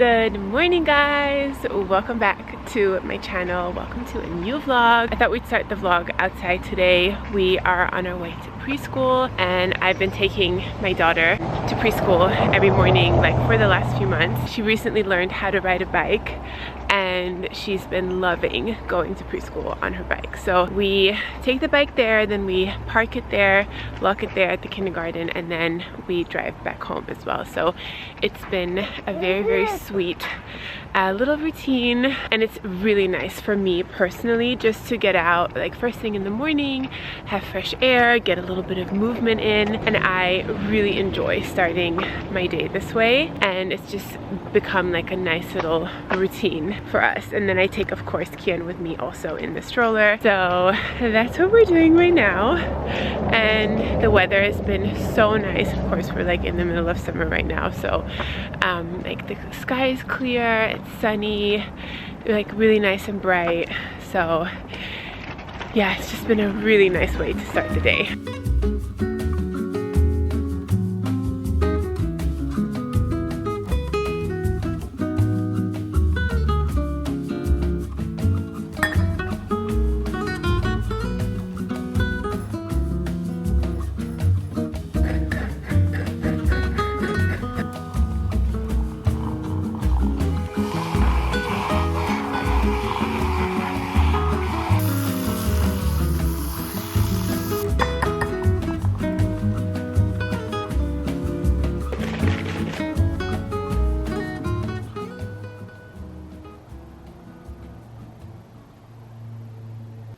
Good morning, guys. Welcome back to my channel. Welcome to a new vlog. I thought we'd start the vlog outside today. We are on our way to preschool and I've been taking my daughter to preschool every morning like for the last few months. She recently learned how to ride a bike and she's been loving going to preschool on her bike. So we take the bike there, then we park it there, lock it there at the kindergarten, and then we drive back home as well. So it's been a very sweet little routine, and it's really nice for me personally just to get out like first thing in the morning, have fresh air, get a little bit of movement in, and I really enjoy starting my day this way, and it's just become like a nice little routine for us. And then I take, of course, Kian with me also in the stroller. So that's what we're doing right now, and the weather has been so nice. Of course, we're like in the middle of summer right now, so like the sky is clear, it's sunny, like really nice and bright. So yeah, it's just been a really nice way to start the day.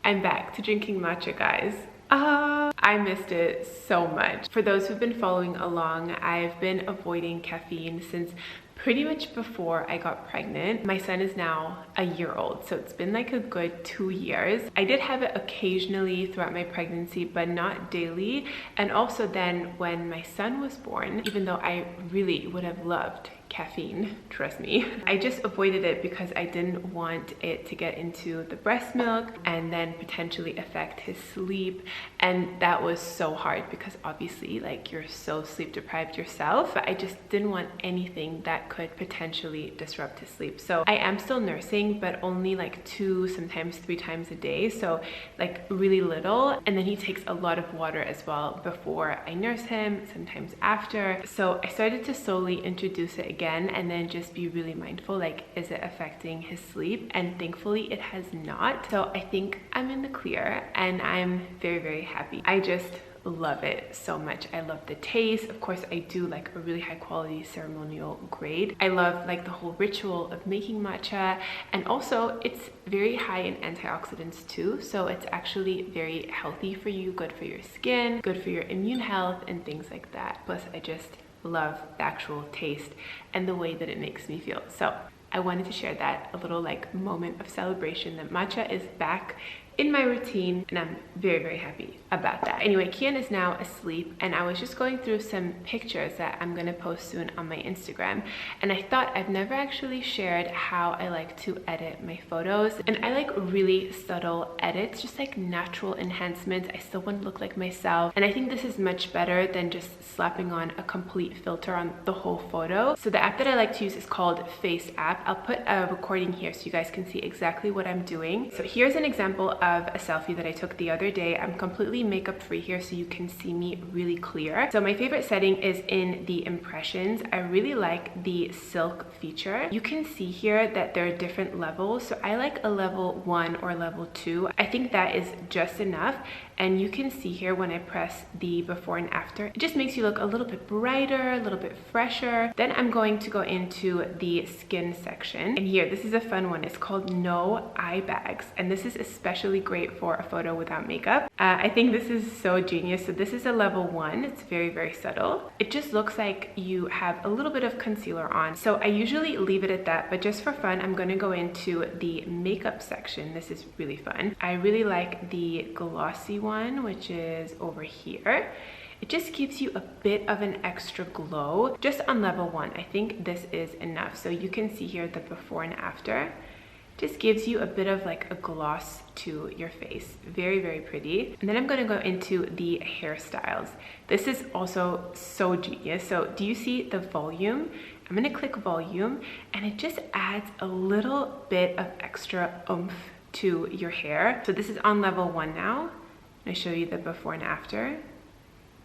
I'm back to drinking matcha, guys. I missed it so much. For those who've been following along, I've been avoiding caffeine since pretty much before I got pregnant. My son is now a year old, so it's been like a good 2 years. I did have it occasionally throughout my pregnancy, but not daily. And also then when my son was born, even though I really would have loved caffeine, trust me, I just avoided it because I didn't want it to get into the breast milk and then potentially affect his sleep. And that was so hard because obviously like you're so sleep deprived yourself, but I just didn't want anything that could potentially disrupt his sleep. So I am still nursing, but only like 2, sometimes 3 times a day, so like really little. And then he takes a lot of water as well before I nurse him, sometimes after. So I started to slowly introduce it again, and then just be really mindful, like, is it affecting his sleep? And thankfully it has not. So I think I'm in the clear and I'm very happy. I just love it so much. I love the taste. Of course, I do like a really high quality ceremonial grade. I love like the whole ritual of making matcha, and also it's very high in antioxidants too, so it's actually very healthy for you, good for your skin, good for your immune health and things like that. Plus I just love the actual taste and the way that it makes me feel. So I wanted to share that, a little like moment of celebration that matcha is back in my routine, and I'm very happy about that. Anyway, Kian is now asleep, and I was just going through some pictures that I'm gonna post soon on my Instagram, and I thought I've never actually shared how I like to edit my photos. And I like really subtle edits, just like natural enhancements. I still want to look like myself, and I think this is much better than just slapping on a complete filter on the whole photo. So the app that I like to use is called FaceApp. I'll put a recording here so you guys can see exactly what I'm doing. So here's an example of a selfie that I took the other day. I'm completely makeup free here so you can see me really clear. So my favorite setting is in the impressions. I really like the silk feature. You can see here that there are different levels, so I like a level 1 or level 2. I think that is just enough. And you can see here when I press the before and after, it just makes you look a little bit brighter, a little bit fresher. Then I'm going to go into the skin section, and here, this is a fun one. It's called No Eye Bags, and this is especially great for a photo without makeup. I think this is so genius. So this is a level 1. It's very subtle. It just looks like you have a little bit of concealer on. So I usually leave it at that, but just for fun, I'm gonna go into the makeup section. This is really fun. I really like the glossy one, which is over here. It just gives you a bit of an extra glow just on level 1. I think this is enough. So you can see here the before and after. Just gives you a bit of like a gloss to your face. Very pretty. And then I'm gonna go into the hairstyles. This is also so genius. So do you see the volume I'm gonna click volume, and it just adds a little bit of extra oomph to your hair. So this is on level 1 now. I show you the before and after.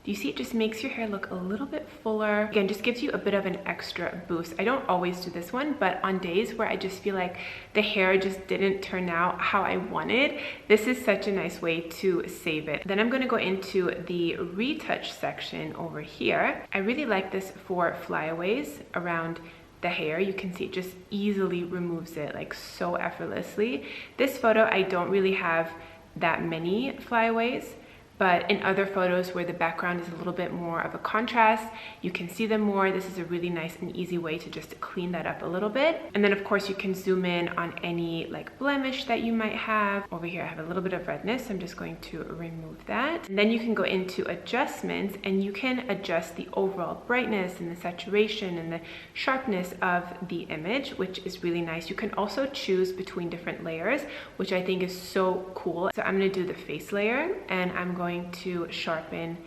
You see, it just makes your hair look a little bit fuller. Again, just gives you a bit of an extra boost. I don't always do this one, but on days where I just feel like the hair just didn't turn out how I wanted, this is such a nice way to save it. Then I'm gonna go into the retouch section over here. I really like this for flyaways around the hair. You can see it just easily removes it like so effortlessly. This photo, I don't really have that many flyaways, but in other photos where the background is a little bit more of a contrast, you can see them more. This is a really nice and easy way to just clean that up a little bit. And then of course you can zoom in on any like blemish that you might have. Over here I have a little bit of redness, so I'm just going to remove that. And then you can go into adjustments and you can adjust the overall brightness and the saturation and the sharpness of the image, which is really nice. You can also choose between different layers, which I think is so cool. So I'm gonna do the face layer, and I'm going to sharpen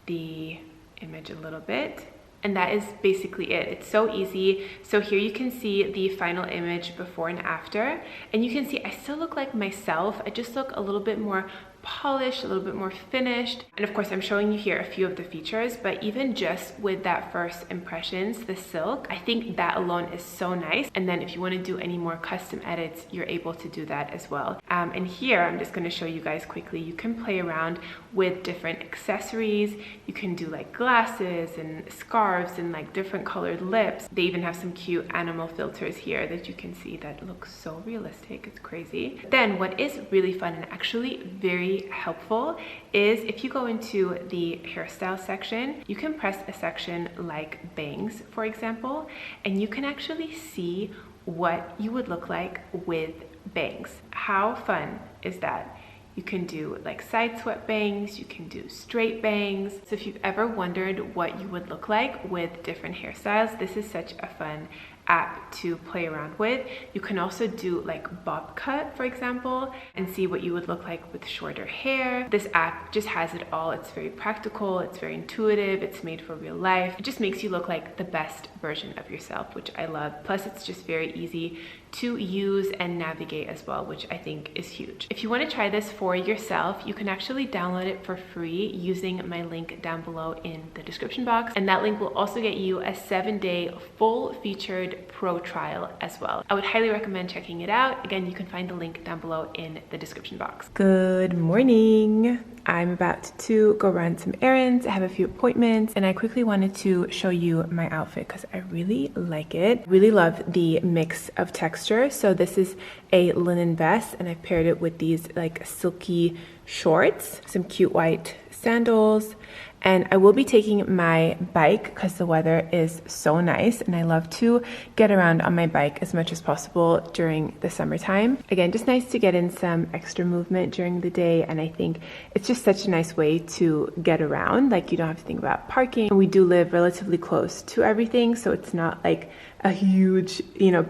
the image a little bit, and that is basically it. It's so easy. So here you can see the final image before and after, and you can see I still look like myself. I just look a little bit more polished, a little bit more finished. And of course I'm showing you here a few of the features, but even just with that first impressions, the silk, I think that alone is so nice. And then if you want to do any more custom edits, you're able to do that as well. And here I'm just going to show you guys quickly. You can play around with different accessories. You can do like glasses and scarves and like different colored lips. They even have some cute animal filters here that you can see that looks so realistic. It's crazy. Then what is really fun and actually very helpful is if you go into the hairstyle section, you can press a section like bangs, for example, and you can actually see what you would look like with bangs. How fun is that? You can do like side swept bangs, you can do straight bangs. So if you've ever wondered what you would look like with different hairstyles, this is such a fun app to play around with. You can also do like bob cut, for example, and see what you would look like with shorter hair. This app just has it all. It's very practical, it's very intuitive, it's made for real life. It just makes you look like the best version of yourself, which I love. Plus it's just very easy to use and navigate as well, which I think is huge. If you want to try this for yourself, you can actually download it for free using my link down below in the description box, and that link will also get you a 7-day full featured pro trial as well. I would highly recommend checking it out. Again, you can find the link down below in the description box. Good morning. I'm about to go run some errands. I have a few appointments, and I quickly wanted to show you my outfit because I really like it. Really love the mix of texture. So this is a linen vest, and I've paired it with these like silky shorts, some cute white sandals, and I will be taking my bike because the weather is so nice, and I love to get around on my bike as much as possible during the summertime. Again, just nice to get in some extra movement during the day, and I think it's just such a nice way to get around. Like, you don't have to think about parking. We do live relatively close to everything, so it's not like a huge,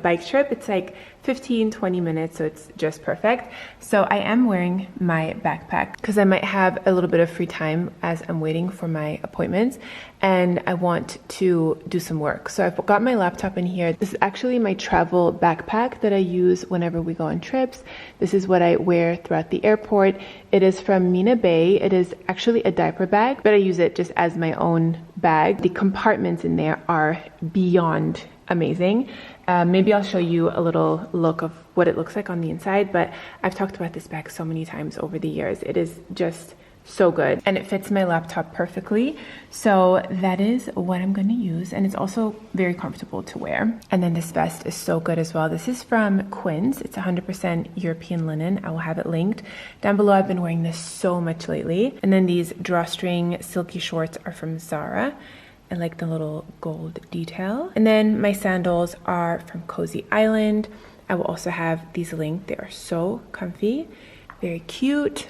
bike trip. It's like 15-20 minutes, so it's just perfect. So I am wearing my backpack because I might have a little bit of free time as I'm waiting for my appointments, and I want to do some work. So I've got my laptop in here. This is actually my travel backpack that I use whenever we go on trips. This is what I wear throughout the airport. It is from Mina Bay. It is actually a diaper bag, but I use it just as my own bag. The compartments in there are beyond amazing. Maybe I'll show you a little look of what it looks like on the inside, but I've talked about this bag so many times over the years. It is just so good, and it fits my laptop perfectly. So that is what I'm going to use, and it's also very comfortable to wear. And then this vest is so good as well. This is from Quince. It's 100% European linen. I will have it linked down below. I've been wearing this so much lately. And then these drawstring silky shorts are from Zara. I like the little gold detail. And then my sandals are from Cozy Island. I will also have these linked. They are so comfy, very cute.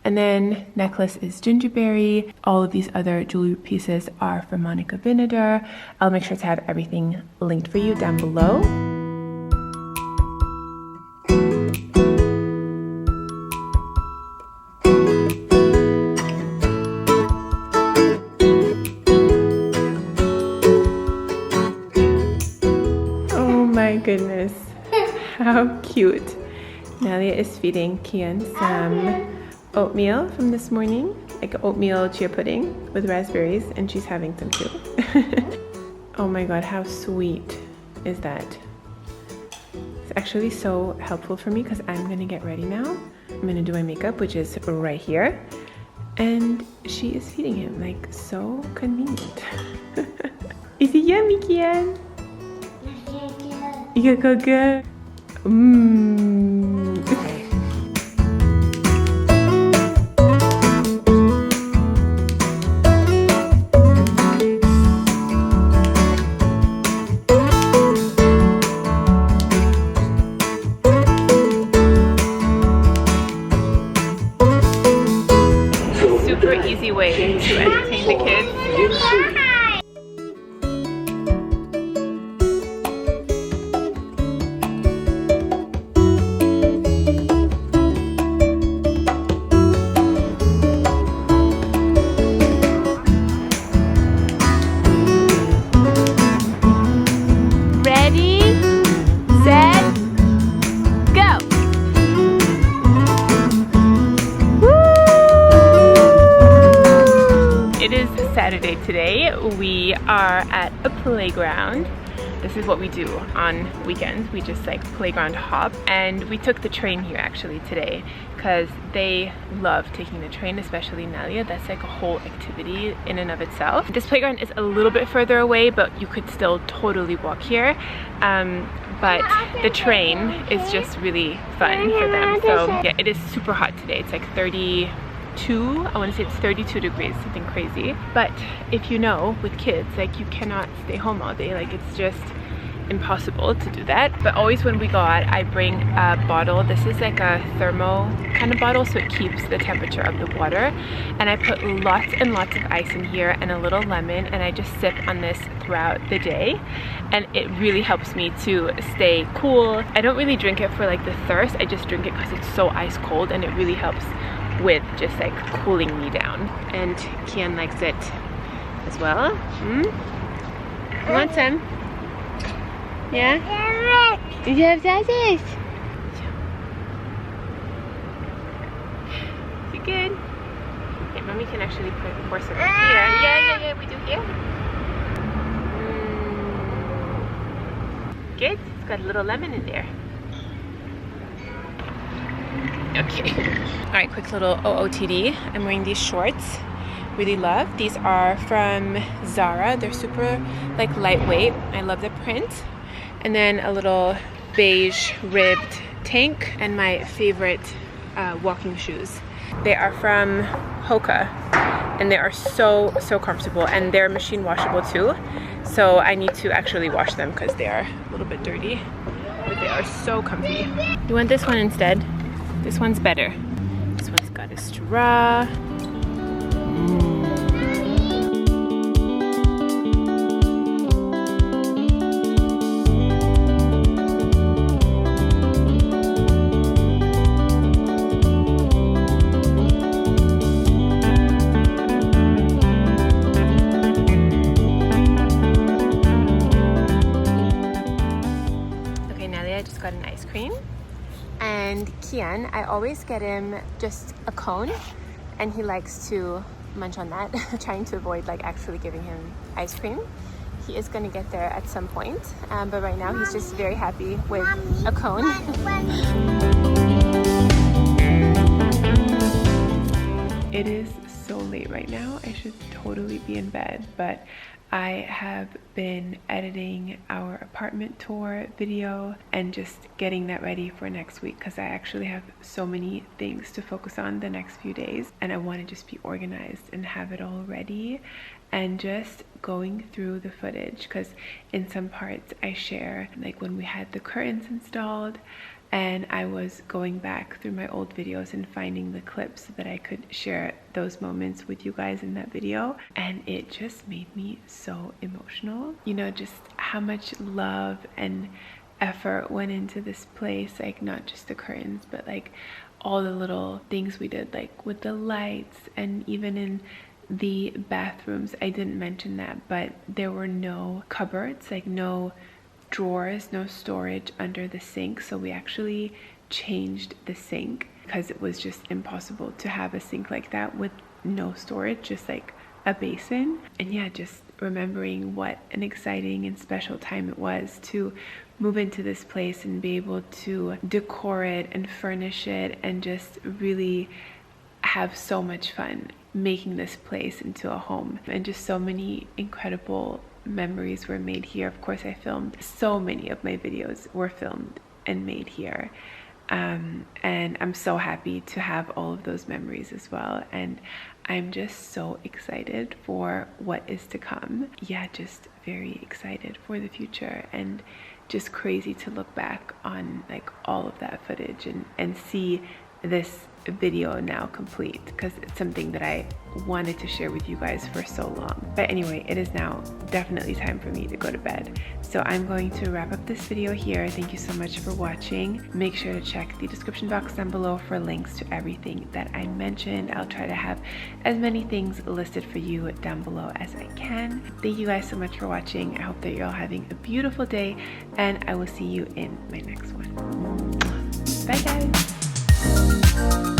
And then necklace is gingerberry. All of these other jewelry pieces are from Monica Vinader. I'll make sure to have everything linked for you down below. goodness. How cute. Nalia is feeding Kian some oatmeal from this morning, like oatmeal chia pudding with raspberries, and she's having some too. Oh my god, how sweet is that? It's actually so helpful for me because I'm gonna get ready now. I'm gonna do my makeup, which is right here, and she is feeding him, like so convenient. Is it yummy, Kian? You go good. Super easy way to entertain the kids. Ready, set, go! It is Saturday today. We are at a playground. This is what we do on weekends. We just like playground hop, and we took the train here actually today because they love taking the train, especially Nalia. That's like a whole activity in and of itself. This playground is a little bit further away, but you could still totally walk here. But the train is just really fun for them. So yeah, it is super hot today. It's like 32, I want to say it's 32 degrees, something crazy. But if you know, with kids, like you cannot stay home all day. Like it's just impossible to do that. But always when we go out, I bring a bottle. This is like a thermo kind of bottle, so it keeps the temperature of the water. And I put lots and lots of ice in here and a little lemon, and I just sip on this throughout the day. And it really helps me to stay cool. I don't really drink it for like the thirst. I just drink it because it's so ice cold, and it really helps with just like cooling me down. And Kian likes it as well. You want some? Yeah? Yeah, that's it. You good? Okay, mommy can actually pour some here. Yeah, we do here. Good. It's got a little lemon in there. Okay. All right, quick little OOTD. I'm wearing these shorts. Really love. These are from Zara. They're super like lightweight. I love the print. And then a little beige ribbed tank and my favorite walking shoes. They are from Hoka, and they are so comfortable, and they're machine washable too. So I need to actually wash them because they are a little bit dirty, but they are so comfy. You want this one instead? This one's better. This one's got a straw. Got an ice cream, and Kian, I always get him just a cone, and he likes to munch on that. Trying to avoid like actually giving him ice cream. He is going to get there at some point, but right now he's just very happy with a cone. It is so late right now. I should totally be in bed, but I have been editing our apartment tour video and just getting that ready for next week because I actually have so many things to focus on the next few days, and I want to just be organized and have it all ready, and just going through the footage because in some parts I share like when we had the curtains installed, and I was going back through my old videos and finding the clips so that I could share those moments with you guys in that video, and it just made me so emotional. You know, just how much love and effort went into this place, like not just the curtains but like all the little things we did, like with the lights, and even in the bathrooms. I didn't mention that, but there were no cupboards, like no drawers, no storage under the sink. So we actually changed the sink because it was just impossible to have a sink like that with no storage, just like a basin. And yeah, just remembering what an exciting and special time it was to move into this place and be able to decor it and furnish it and just really have so much fun making this place into a home. And just so many incredible memories were made here. Of course, I filmed so many of my videos were filmed and made here. And I'm so happy to have all of those memories as well. And I'm just so excited for what is to come. Yeah, just very excited for the future, and just crazy to look back on like all of that footage and see this video now complete, because it's something that I wanted to share with you guys for so long. But anyway, it is now definitely time for me to go to bed. So I'm going to wrap up this video here. Thank you so much for watching. Make sure to check the description box down below for links to everything that I mentioned. I'll try to have as many things listed for you down below as I can. Thank you guys so much for watching. I hope that you're all having a beautiful day, and I will see you in my next one. Bye guys.